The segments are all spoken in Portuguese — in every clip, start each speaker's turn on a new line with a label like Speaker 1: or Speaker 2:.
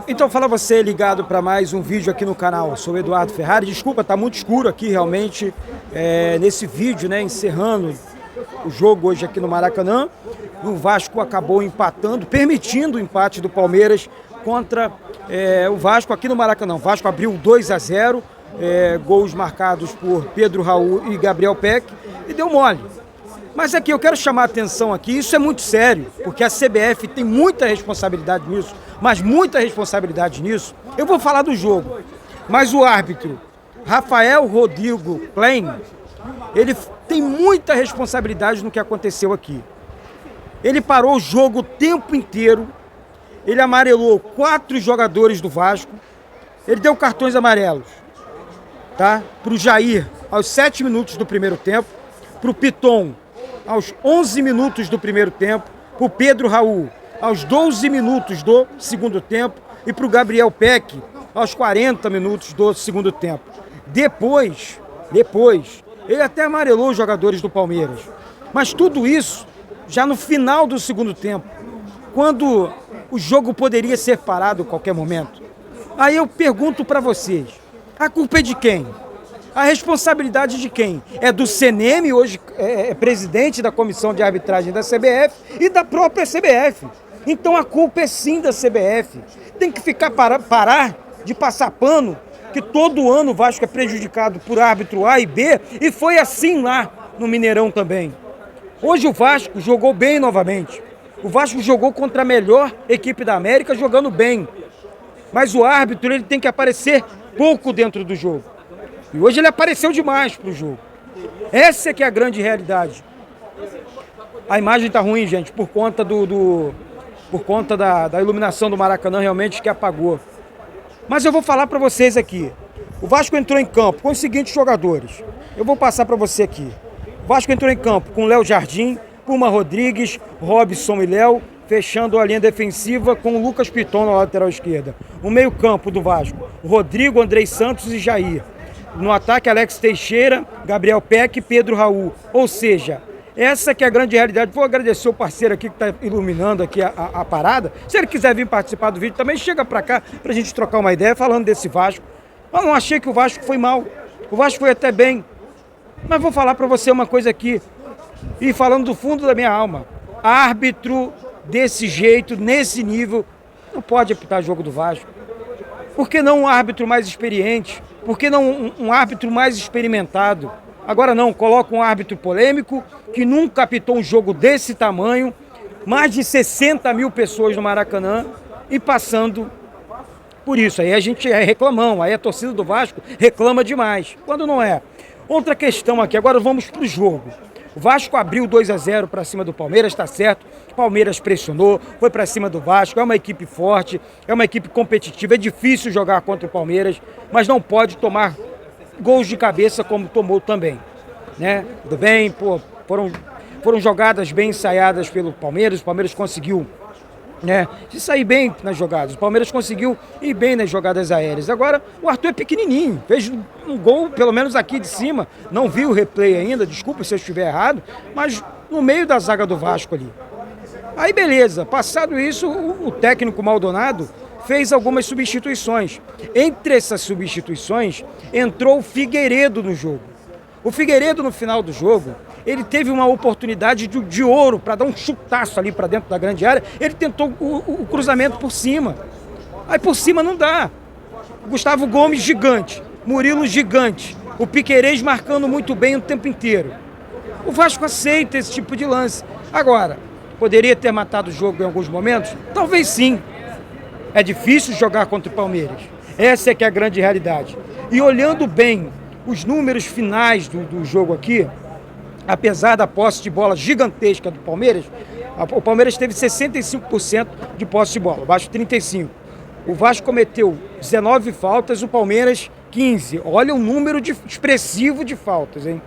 Speaker 1: Então fala você ligado para mais um vídeo aqui no canal. Sou o Eduardo Ferrari. Desculpa, tá muito escuro aqui realmente nesse vídeo, né? Encerrando o jogo hoje aqui no Maracanã. O Vasco acabou empatando, permitindo o empate do Palmeiras contra o Vasco aqui no Maracanã. O Vasco abriu 2-0, gols marcados por Pedro Raul e Gabriel Peck e deu mole. Mas aqui eu quero chamar a atenção aqui, isso é muito sério, porque a CBF tem muita responsabilidade nisso, mas muita responsabilidade nisso. Eu vou falar do jogo, mas o árbitro, Rafael Rodrigo Klein, ele tem muita responsabilidade no que aconteceu aqui. Ele parou o jogo o tempo inteiro, ele amarelou 4 jogadores do Vasco, ele deu cartões amarelos, tá? Para o Jair, aos 7 minutos do primeiro tempo, para o Piton, aos 11 minutos do primeiro tempo, para o Pedro Raul, aos 12 minutos do segundo tempo, e para o Gabriel Peck, aos 40 minutos do segundo tempo. Depois, ele até amarelou os jogadores do Palmeiras. Mas tudo isso já no final do segundo tempo, quando o jogo poderia ser parado a qualquer momento. Aí eu pergunto para vocês, a culpa é de quem? A responsabilidade de quem? É do CNM, hoje é presidente da comissão de arbitragem da CBF e da própria CBF. Então a culpa é sim da CBF. Tem que parar de passar pano, que todo ano o Vasco é prejudicado por árbitro A e B, e foi assim lá no Mineirão também. Hoje o Vasco jogou bem novamente. O Vasco jogou contra a melhor equipe da América, jogando bem. Mas o árbitro ele tem que aparecer pouco dentro do jogo. E hoje ele apareceu demais pro jogo. Essa é que é a grande realidade. A imagem tá ruim, gente, por conta da iluminação do Maracanã, realmente, que apagou. Mas eu vou falar para vocês aqui. O Vasco entrou em campo com os seguintes jogadores. Eu vou passar para você aqui. O Vasco entrou em campo com Léo Jardim, Puma Rodrigues, Robson e Léo, fechando a linha defensiva com o Lucas Piton na lateral esquerda. O meio-campo do Vasco, Rodrigo, Andrei Santos e Jair. No ataque, Alex Teixeira, Gabriel Peck e Pedro Raul. Ou seja, essa que é a grande realidade. Vou agradecer o parceiro aqui que está iluminando aqui a parada. Se ele quiser vir participar do vídeo também, chega para cá para a gente trocar uma ideia falando desse Vasco. Eu não achei que o Vasco foi mal. O Vasco foi até bem. Mas vou falar para você uma coisa aqui. E falando do fundo da minha alma. Árbitro desse jeito, nesse nível, não pode apitar jogo do Vasco. Por que não um árbitro mais experiente? Por que não um árbitro mais experimentado? Agora não, coloca um árbitro polêmico que nunca apitou um jogo desse tamanho, mais de 60 mil pessoas no Maracanã e passando por isso. Aí a gente é reclamão, aí a torcida do Vasco reclama demais, quando não é. Outra questão aqui, agora vamos para o jogo. O Vasco abriu 2-0 para cima do Palmeiras, está certo. O Palmeiras pressionou, foi para cima do Vasco. É uma equipe forte, é uma equipe competitiva. É difícil jogar contra o Palmeiras, mas não pode tomar gols de cabeça como tomou também. Né? Tudo bem, pô, foram jogadas bem ensaiadas pelo Palmeiras. O Palmeiras conseguiu se sair bem nas jogadas. O Palmeiras conseguiu ir bem nas jogadas aéreas. Agora, o Arthur é pequenininho, fez um gol, pelo menos aqui de cima, não vi o replay ainda, desculpa se eu estiver errado, mas no meio da zaga do Vasco ali. Aí beleza, passado isso, o técnico Maldonado fez algumas substituições. Entre essas substituições, entrou o Figueiredo no jogo. O Figueiredo, no final do jogo, ele teve uma oportunidade de ouro para dar um chutaço ali para dentro da grande área. Ele tentou o cruzamento por cima. Aí por cima não dá. Gustavo Gomes, gigante. Murilo, gigante. O Piquerez marcando muito bem o tempo inteiro. O Vasco aceita esse tipo de lance. Agora, poderia ter matado o jogo em alguns momentos? Talvez sim. É difícil jogar contra o Palmeiras. Essa é que é a grande realidade. E olhando bem os números finais do jogo aqui, apesar da posse de bola gigantesca do Palmeiras, o Palmeiras teve 65% de posse de bola, o Vasco 35%. O Vasco cometeu 19 faltas, o Palmeiras 15. Olha o número expressivo de faltas, hein?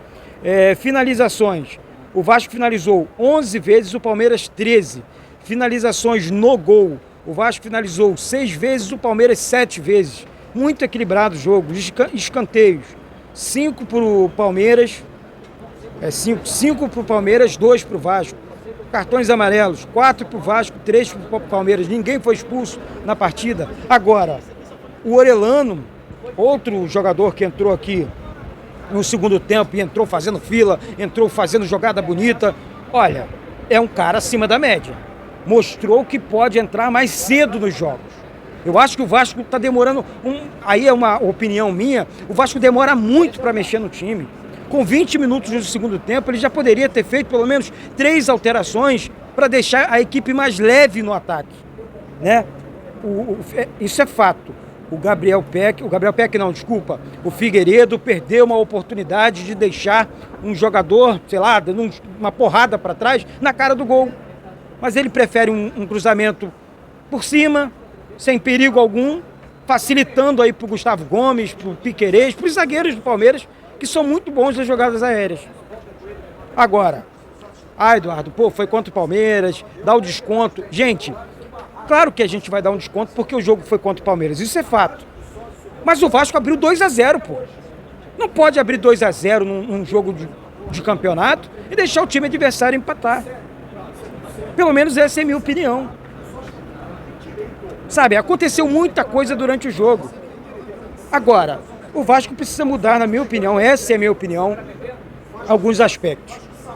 Speaker 1: Finalizações. O Vasco finalizou 11 vezes, o Palmeiras 13. Finalizações no gol. O Vasco finalizou 6 vezes, o Palmeiras 7 vezes. Muito equilibrado o jogo. Escanteios. 5 para o Palmeiras. 5 para o Palmeiras, 2 para o Vasco. cartões amarelos, 4 para o Vasco, 3 para o Palmeiras, ninguém foi expulso na partida. Agora, o Orelhano, outro jogador que entrou aqui no segundo tempo e entrou fazendo fila, entrou fazendo jogada bonita, olha, é um cara acima da média. Mostrou que pode entrar mais cedo nos jogos. Eu acho que o Vasco está demorando, aí é uma opinião minha, o Vasco demora muito para mexer no time. Com 20 minutos do segundo tempo, ele já poderia ter feito pelo menos 3 alterações para deixar a equipe mais leve no ataque, né? Isso é fato. O Figueiredo perdeu uma oportunidade de deixar um jogador, sei lá, dando uma porrada para trás na cara do gol. Mas ele prefere um cruzamento por cima, sem perigo algum, facilitando aí para o Gustavo Gomes, para o Piquerez, para os zagueiros do Palmeiras, que são muito bons nas jogadas aéreas. Agora, Eduardo, foi contra o Palmeiras, dá o desconto. Gente, claro que a gente vai dar um desconto porque o jogo foi contra o Palmeiras, isso é fato. Mas o Vasco abriu 2-0, pô. Não pode abrir 2-0 num jogo de campeonato e deixar o time adversário empatar. Pelo menos essa é a minha opinião. Sabe, aconteceu muita coisa durante o jogo. Agora, o Vasco precisa mudar, na minha opinião, essa é a minha opinião, alguns aspectos.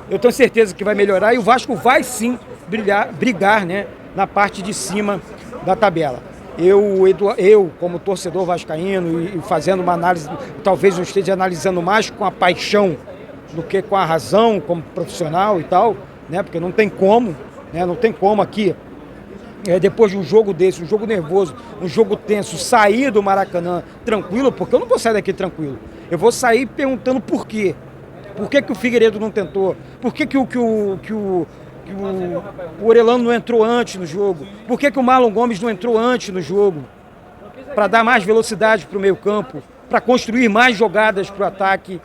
Speaker 1: Eu tenho certeza que vai melhorar e o Vasco vai sim brigar, né, na parte de cima da tabela. Eu como torcedor vascaíno e fazendo uma análise, talvez eu esteja analisando mais com a paixão do que com a razão como profissional e tal, né, porque não tem como, né, não tem como aqui, depois de um jogo desse, um jogo nervoso, um jogo tenso, sair do Maracanã tranquilo, porque eu não vou sair daqui tranquilo. Eu vou sair perguntando por quê. Por que o Figueiredo não tentou? Por que o Orelhano não entrou antes no jogo? Por que o Marlon Gomes não entrou antes no jogo? Para dar mais velocidade para o meio campo, para construir mais jogadas para o ataque.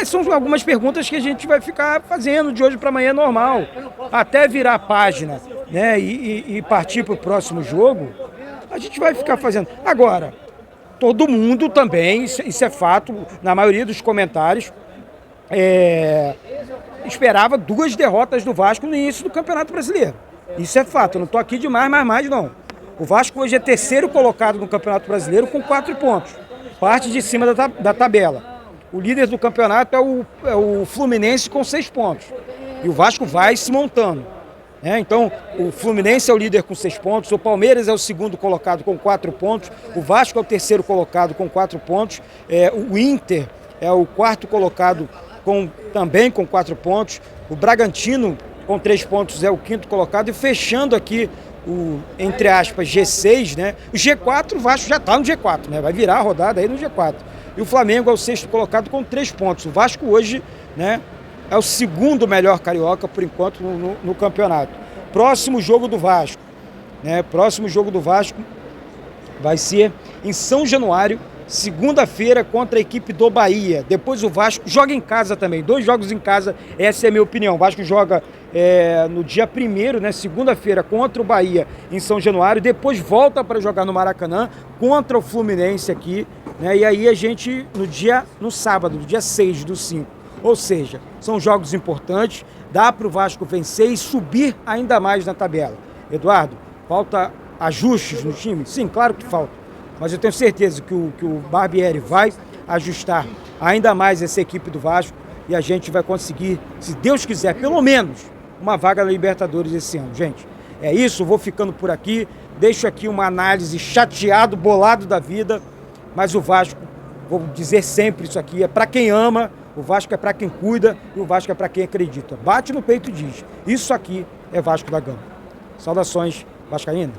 Speaker 1: São algumas perguntas que a gente vai ficar fazendo de hoje para amanhã normal. Até virar a página, né, e partir para o próximo jogo, a gente vai ficar fazendo. Agora, todo mundo também, isso é fato, na maioria dos comentários, esperava 2 derrotas do Vasco no início do Campeonato Brasileiro. Isso é fato, eu não estou aqui de mais não. O Vasco hoje é 3º colocado no Campeonato Brasileiro com 4 pontos, parte de cima da tabela. O líder do campeonato é o Fluminense com 6 pontos. E o Vasco vai se montando. Então, o Fluminense é o líder com 6 pontos, o Palmeiras é o 2º colocado com 4 pontos, o Vasco é o 3º colocado com 4 pontos, o Inter é o 4º colocado também com 4 pontos, o Bragantino com 3 pontos é o 5º colocado, e fechando aqui o, entre aspas, G6, né? O G4, o Vasco já está no G4, né? Vai virar a rodada aí no G4. E o Flamengo é o 6º colocado com 3 pontos. O Vasco hoje, né, é o 2º melhor carioca, por enquanto, no campeonato. Próximo jogo do Vasco, né? Próximo jogo do Vasco vai ser em São Januário, segunda-feira, contra a equipe do Bahia. Depois o Vasco joga em casa também, 2 jogos em casa, essa é a minha opinião. O Vasco joga no dia 1º, né, segunda-feira, contra o Bahia em São Januário, depois volta para jogar no Maracanã contra o Fluminense aqui, né, e aí a gente, no sábado, no dia 6/5. Ou seja, são jogos importantes, dá para o Vasco vencer e subir ainda mais na tabela. Eduardo, falta ajustes no time? Sim, claro que falta. Mas eu tenho certeza que o Barbieri vai ajustar ainda mais essa equipe do Vasco e a gente vai conseguir, se Deus quiser, pelo menos uma vaga na Libertadores esse ano. Gente, é isso, vou ficando por aqui, deixo aqui uma análise chateado, bolado da vida, mas o Vasco, vou dizer sempre isso aqui, é para quem ama, o Vasco é para quem cuida e o Vasco é para quem acredita. Bate no peito e diz, isso aqui é Vasco da Gama. Saudações vascaínas.